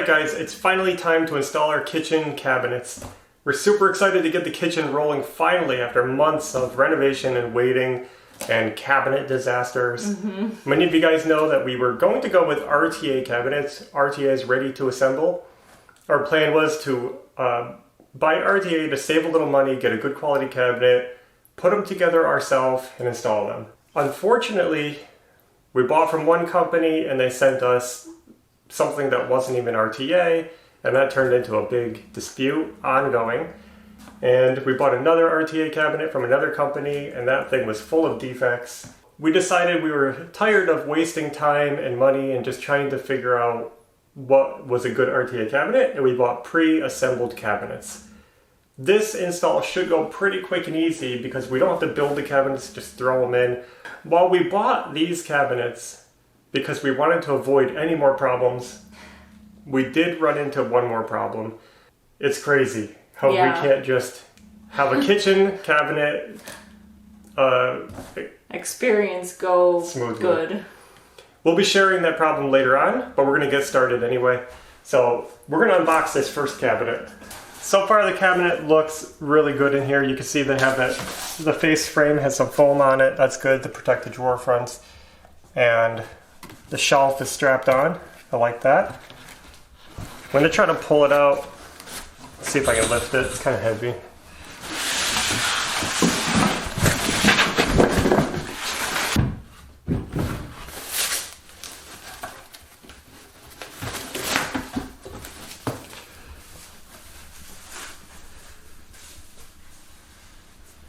guys, it's finally time to install our kitchen cabinets. We're super excited to get the kitchen rolling finally after months of renovation and waiting and cabinet disasters. Many of you guys know that we were going to go with RTA cabinets. RTA is ready to assemble. Our plan was to buy RTA to save a little money, get a good quality cabinet, put them together ourselves and install them. Unfortunately, we bought from one company and they sent us something that wasn't even RTA, and that turned into a big dispute ongoing. And we bought another RTA cabinet from another company, and that thing was full of defects. We decided we were tired of wasting time and money and just trying to figure out what was a good RTA cabinet, and we bought pre-assembled cabinets. This install should go pretty quick and easy because we don't have to build the cabinets, just throw them in. While we bought these cabinets, because we wanted to avoid any more problems, we did run into one more problem. It's crazy how we can't just have a kitchen cabinet experience go smoothly. Good. We'll be sharing that problem later on, but we're going to get started anyway. So we're going to unbox this first cabinet. So far the cabinet looks really good in here. You can see they have the face frame has some foam on it. That's good to protect the drawer fronts. And the shelf is strapped on. I like that. I'm going to try to pull it out. See if I can lift it. It's kind of heavy.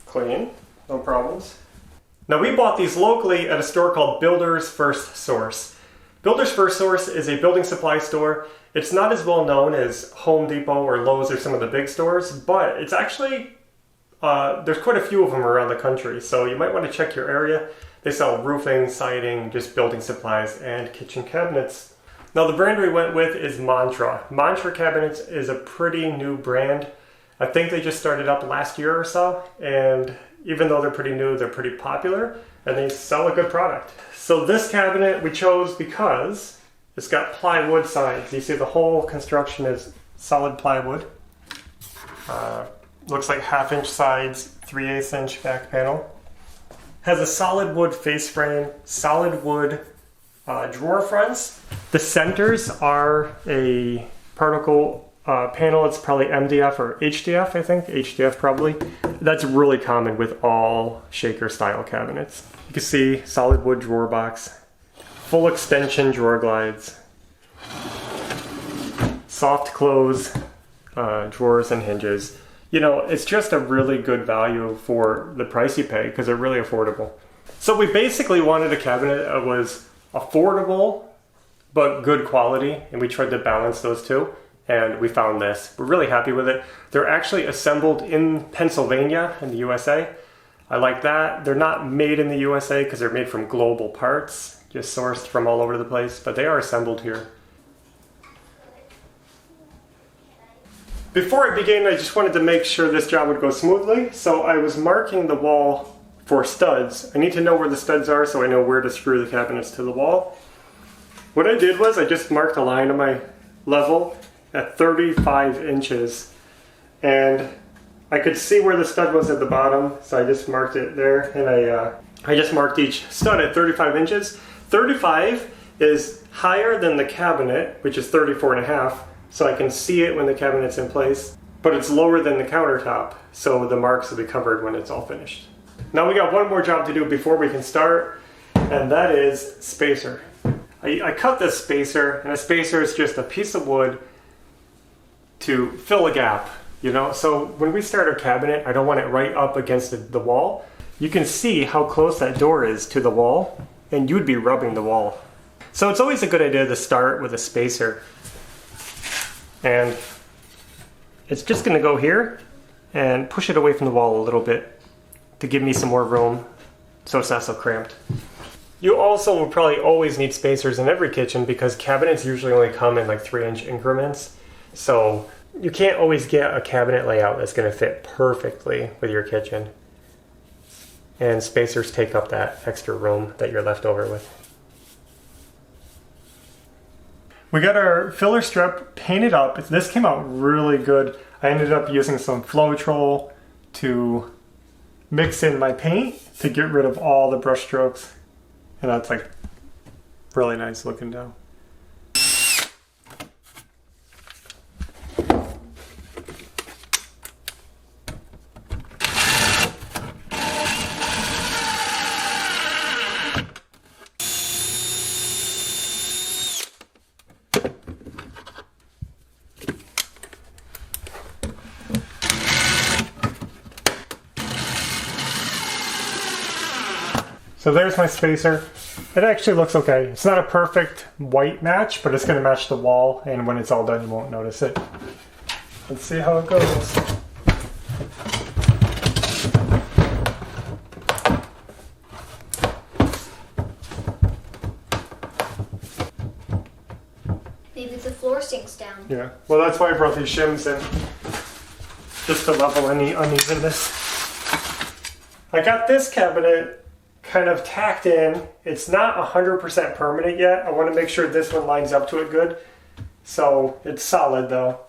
Clean, no problems. Now we bought these locally at a store called Builder's First Source. Builder's First Source is a building supply store. It's not as well known as Home Depot or Lowe's or some of the big stores, but it's actually, there's quite a few of them around the country, so you might want to check your area. They sell roofing, siding, just building supplies, and kitchen cabinets. Now the brand we went with is Mantra. Mantra Cabinets is a pretty new brand. I think they just started up last year or so, and even though they're pretty new, they're pretty popular, and they sell a good product. So this cabinet we chose because it's got plywood sides. You see the whole construction is solid plywood. Looks like 1/2 inch sides, 3/8 inch back panel. Has a solid wood face frame, solid wood drawer fronts. The centers are a particle panel. It's probably MDF or HDF, I think. HDF probably. That's really common with all shaker style cabinets. You can see solid wood drawer box, full extension drawer glides, soft close drawers and hinges. You know, it's just a really good value for the price you pay because they're really affordable. So we basically wanted a cabinet that was affordable but good quality, and we tried to balance those two. And we found this. We're really happy with it. They're actually assembled in Pennsylvania in the USA. I like that. They're not made in the USA because they're made from global parts, just sourced from all over the place, but they are assembled here. Before I begin, I just wanted to make sure this job would go smoothly, so I was marking the wall for studs. I need to know where the studs are so I know where to screw the cabinets to the wall. What I did was I just marked a line on my level at 35 inches, and I could see where the stud was at the bottom, so I just marked it there, and I just marked each stud at 35 inches. 35 is higher than the cabinet, which is 34.5, so I can see it when the cabinet's in place, but it's lower than the countertop, so the marks will be covered when it's all finished. Now we got one more job to do before we can start, and that is spacer. I cut this spacer, and a spacer is just a piece of wood to fill a gap, you know? So when we start our cabinet, I don't want it right up against the wall. You can see how close that door is to the wall, and you'd be rubbing the wall. So it's always a good idea to start with a spacer. And it's just gonna go here and push it away from the wall a little bit to give me some more room so it's not so cramped. You also will probably always need spacers in every kitchen because cabinets usually only come in like 3-inch increments. So you can't always get a cabinet layout that's going to fit perfectly with your kitchen. And spacers take up that extra room that you're left over with. We got our filler strip painted up. This came out really good. I ended up using some Floetrol to mix in my paint to get rid of all the brush strokes. And that's like really nice looking now. So there's my spacer. It actually looks okay. It's not a perfect white match, but it's going to match the wall, and when it's all done, you won't notice it. Let's see how it goes. Maybe the floor sinks down. Yeah, well that's why I brought these shims in, just to level any unevenness. I got this cabinet kind of tacked in. It's not 100% permanent yet. I want to make sure this one lines up to it good. So it's solid though.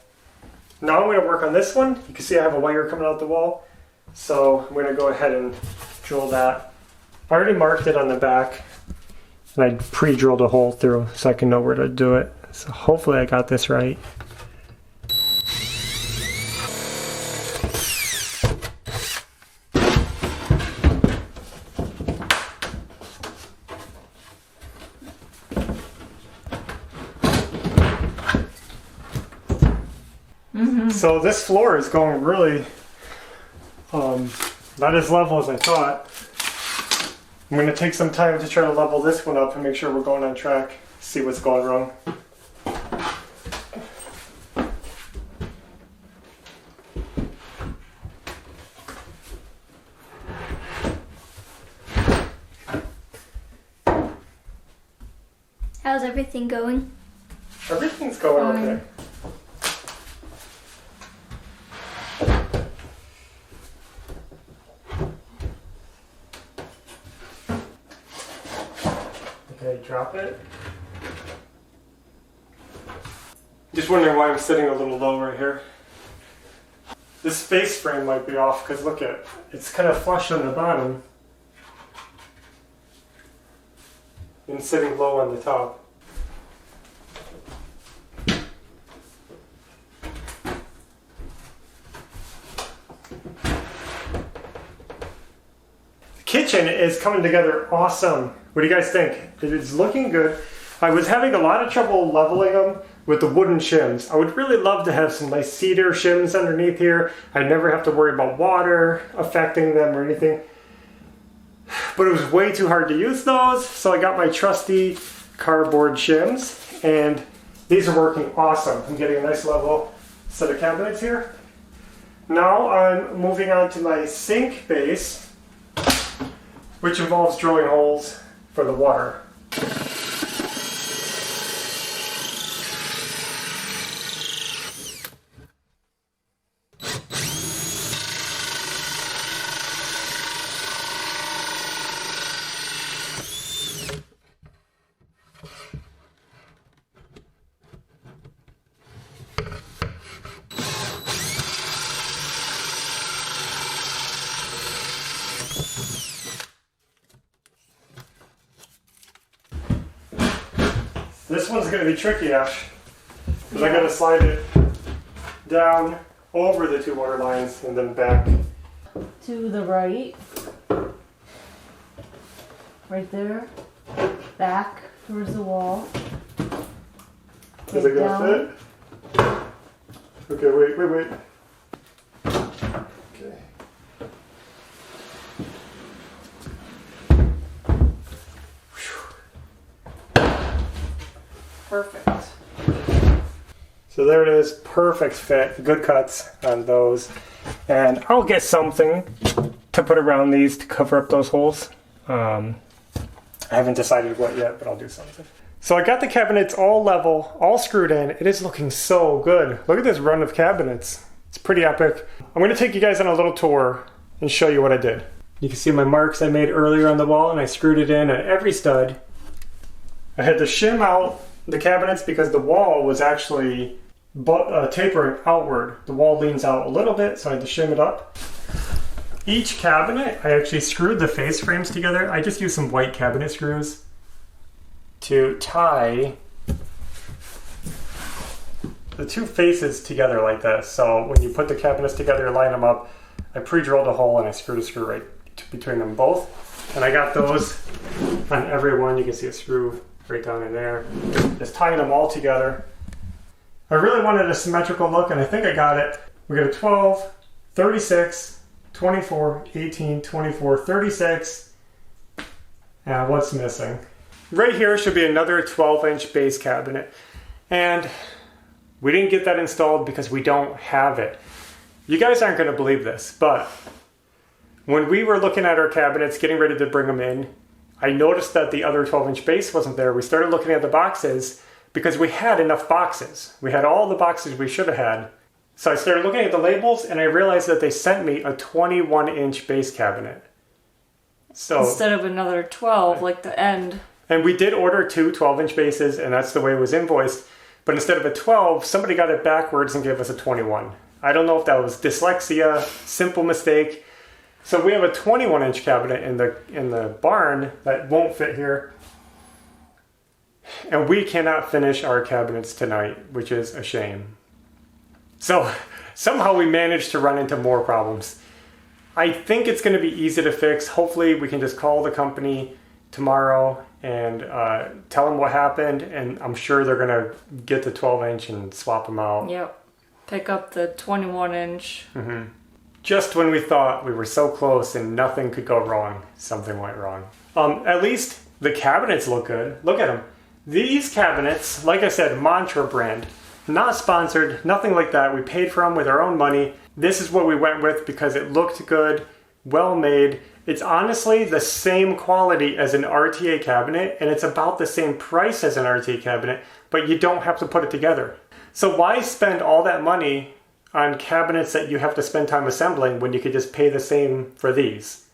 Now I'm going to work on this one. You can see I have a wire coming out the wall. So I'm going to go ahead and drill that. I already marked it on the back. And I pre-drilled a hole through so I can know where to do it. So hopefully I got this right. So this floor is going really not as level as I thought. I'm going to take some time to try to level this one up and make sure we're going on track, see what's going wrong. How's everything going? Everything's going okay. Okay, drop it. Just wondering why I'm sitting a little low right here. This face frame might be off because look at it's kind of flush on the bottom and sitting low on the top. The kitchen is coming together awesome. What do you guys think? It is looking good. I was having a lot of trouble leveling them with the wooden shims. I would really love to have some nice cedar shims underneath here. I'd never have to worry about water affecting them or anything. But it was way too hard to use those, so I got my trusty cardboard shims, and these are working awesome. I'm getting a nice level set of cabinets here. Now I'm moving on to my sink base, which involves drilling holes for the water. This one's going to be tricky, Ash, because I got to slide it down over the two water lines and then back. To the right. Right there. Back towards the wall. Is it going to fit? Okay, wait. Okay. Perfect. So there it is, perfect fit, good cuts on those. And I'll get something to put around these to cover up those holes. I haven't decided what yet, but I'll do something. So I got the cabinets all level, all screwed in. It is looking so good. Look at this run of cabinets. It's pretty epic. I'm gonna take you guys on a little tour and show you what I did. You can see my marks I made earlier on the wall, and I screwed it in at every stud. I had the shim out the cabinets because the wall was actually tapering outward. The wall leans out a little bit, so I had to shim it up. Each cabinet, I actually screwed the face frames together. I just used some white cabinet screws to tie the two faces together like this. So when you put the cabinets together, line them up, I pre-drilled a hole and I screwed a screw right between them both. And I got those on every one. You can see a screw right down in there. Just tying them all together. I really wanted a symmetrical look and I think I got it. We got a 12, 36, 24, 18, 24, 36. And what's missing? Right here should be another 12-inch base cabinet. And we didn't get that installed because we don't have it. You guys aren't going to believe this, but when we were looking at our cabinets, getting ready to bring them in, I noticed that the other 12-inch base wasn't there. We started looking at the boxes because we had enough boxes. We had all the boxes we should have had. So I started looking at the labels and I realized that they sent me a 21-inch base cabinet. So instead of another 12, like the end. And we did order two 12-inch bases and that's the way it was invoiced. But instead of a 12, somebody got it backwards and gave us a 21. I don't know if that was dyslexia, simple mistake. So we have a 21-inch cabinet in the barn that won't fit here. And we cannot finish our cabinets tonight, which is a shame. So somehow we managed to run into more problems. I think it's going to be easy to fix. Hopefully we can just call the company tomorrow and tell them what happened, and I'm sure they're gonna get the 12-inch and swap them out. Yep. Pick up the 21-inch. Mm-hmm. Just when we thought we were so close and nothing could go wrong, something went wrong. At least the cabinets look good. Look at them. These cabinets, like I said, Mantra brand, not sponsored, nothing like that. We paid for them with our own money. This is what we went with because it looked good, well made. It's honestly the same quality as an RTA cabinet, and it's about the same price as an RTA cabinet, but you don't have to put it together. So why spend all that money on cabinets that you have to spend time assembling when you could just pay the same for these?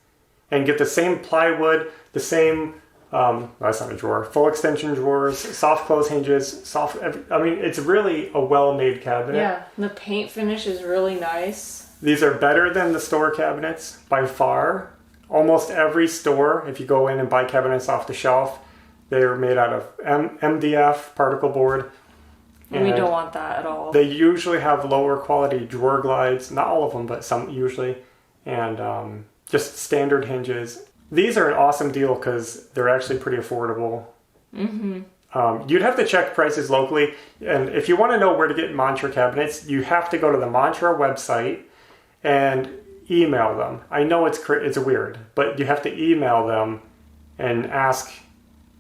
And get the same plywood, the same, that's not a drawer, full extension drawers, soft close hinges, I mean, it's really a well-made cabinet. Yeah, the paint finish is really nice. These are better than the store cabinets by far. Almost every store, if you go in and buy cabinets off the shelf, they're made out of MDF, particle board. And we don't want that at all. They usually have lower quality drawer glides, not all of them, but some usually, and just standard hinges. These are an awesome deal because they're actually pretty affordable. Mm-hmm. You'd have to check prices locally, and if you want to know where to get Mantra cabinets, you have to go to the Mantra website and email them. I know it's weird, but you have to email them and ask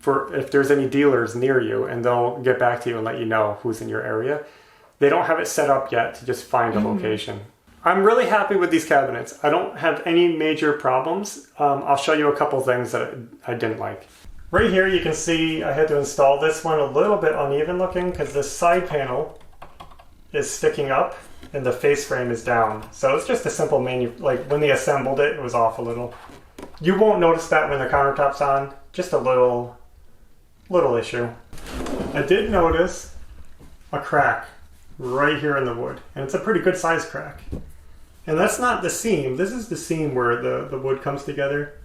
for if there's any dealers near you, and they'll get back to you and let you know who's in your area. They don't have it set up yet to just find a location. I'm really happy with these cabinets. I don't have any major problems. I'll show you a couple things that I didn't like. Right here you can see I had to install this one a little bit uneven looking because the side panel is sticking up and the face frame is down. So it's just a simple like when they assembled it, it was off a little. You won't notice that when the countertop's on, just a little issue. I did notice a crack right here in the wood, and it's a pretty good size crack. And that's not the seam, this is the seam where the wood comes together.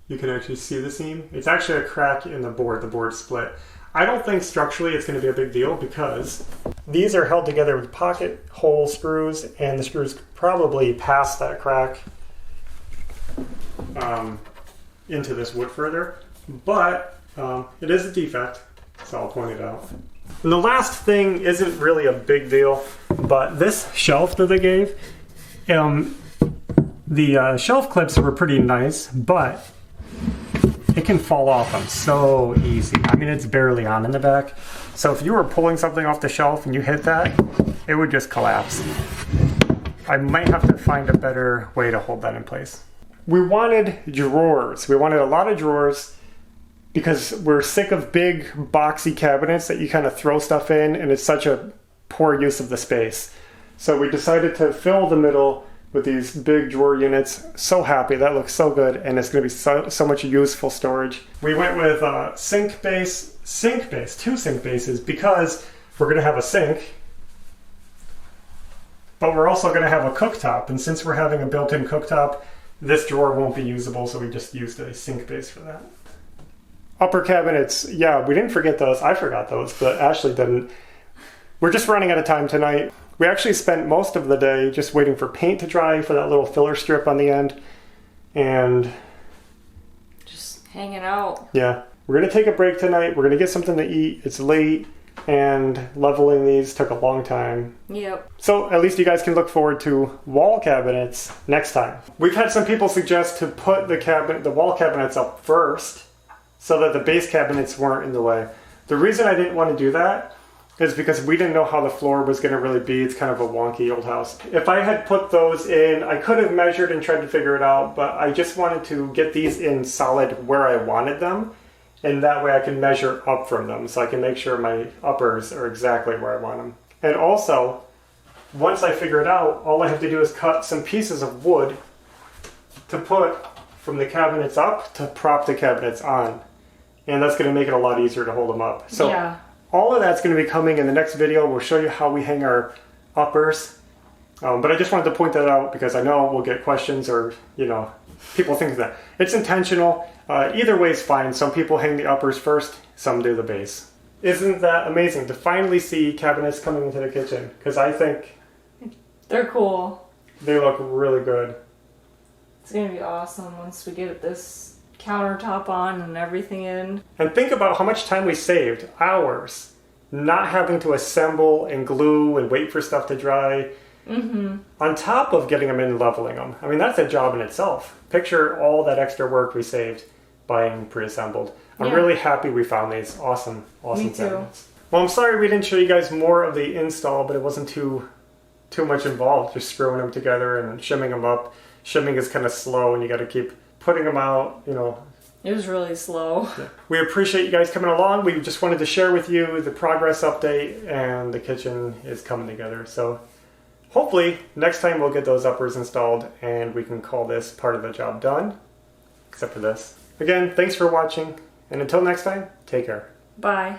You can actually see the seam. It's actually a crack in the board split. I don't think structurally it's going to be a big deal because these are held together with pocket hole screws, and the screws probably pass that crack into this wood further. But it is a defect, so I'll point it out. And the last thing isn't really a big deal, but this shelf that they gave, the shelf clips were pretty nice, but it can fall off them so easy. I mean, it's barely on in the back. So if you were pulling something off the shelf and you hit that, it would just collapse. I might have to find a better way to hold that in place. We wanted drawers. We wanted a lot of drawers because we're sick of big boxy cabinets that you kind of throw stuff in, and it's such a poor use of the space. So we decided to fill the middle with these big drawer units. So happy, that looks so good, and it's going to be so much useful storage. We went with sink base sink base, 2 sink bases, because we're going to have a sink, but we're also going to have a cooktop. And since we're having a built-in cooktop, this drawer won't be usable, so we just used a sink base for that. Upper cabinets, yeah, we didn't forget those. I forgot those, but Ashley didn't. We're just running out of time tonight. We actually spent most of the day just waiting for paint to dry for that little filler strip on the end. And just hanging out. Yeah. We're going to take a break tonight. We're going to get something to eat. It's late, and leveling these took a long time. Yep. So at least you guys can look forward to wall cabinets next time. We've had some people suggest to put the wall cabinets up first so that the base cabinets weren't in the way. The reason I didn't want to do that is because we didn't know how the floor was going to really be. It's kind of a wonky old house. If I had put those in, I could have measured and tried to figure it out, but I just wanted to get these in solid where I wanted them, and that way I can measure up from them, so I can make sure my uppers are exactly where I want them. And also, once I figure it out, all I have to do is cut some pieces of wood to put from the cabinets up to prop the cabinets on. And that's going to make it a lot easier to hold them up. So yeah. All of that's going to be coming in the next video. We'll show you how we hang our uppers. But I just wanted to point that out because I know we'll get questions or, people think that. It's intentional. Either way is fine. Some people hang the uppers first, some do the base. Isn't that amazing to finally see cabinets coming into the kitchen? Because I think they're cool. They look really good. It's going to be awesome once we get this countertop on and everything in. And think about how much time we saved. Hours. Not having to assemble and glue and wait for stuff to dry. Mm-hmm. On top of getting them in and leveling them. I mean, that's a job in itself. Picture all that extra work we saved buying pre-assembled. I'm really happy we found these. Awesome Me too. cabinets. Well, I'm sorry we didn't show you guys more of the install, but it wasn't too much involved. Just screwing them together and shimming them up. Shimming is kind of slow and you got to keep putting them out, It was really slow. Yeah. We appreciate you guys coming along. We just wanted to share with you the progress update, and the kitchen is coming together. So hopefully next time we'll get those uppers installed and we can call this part of the job done, except for this. Again, thanks for watching, and until next time, take care. Bye.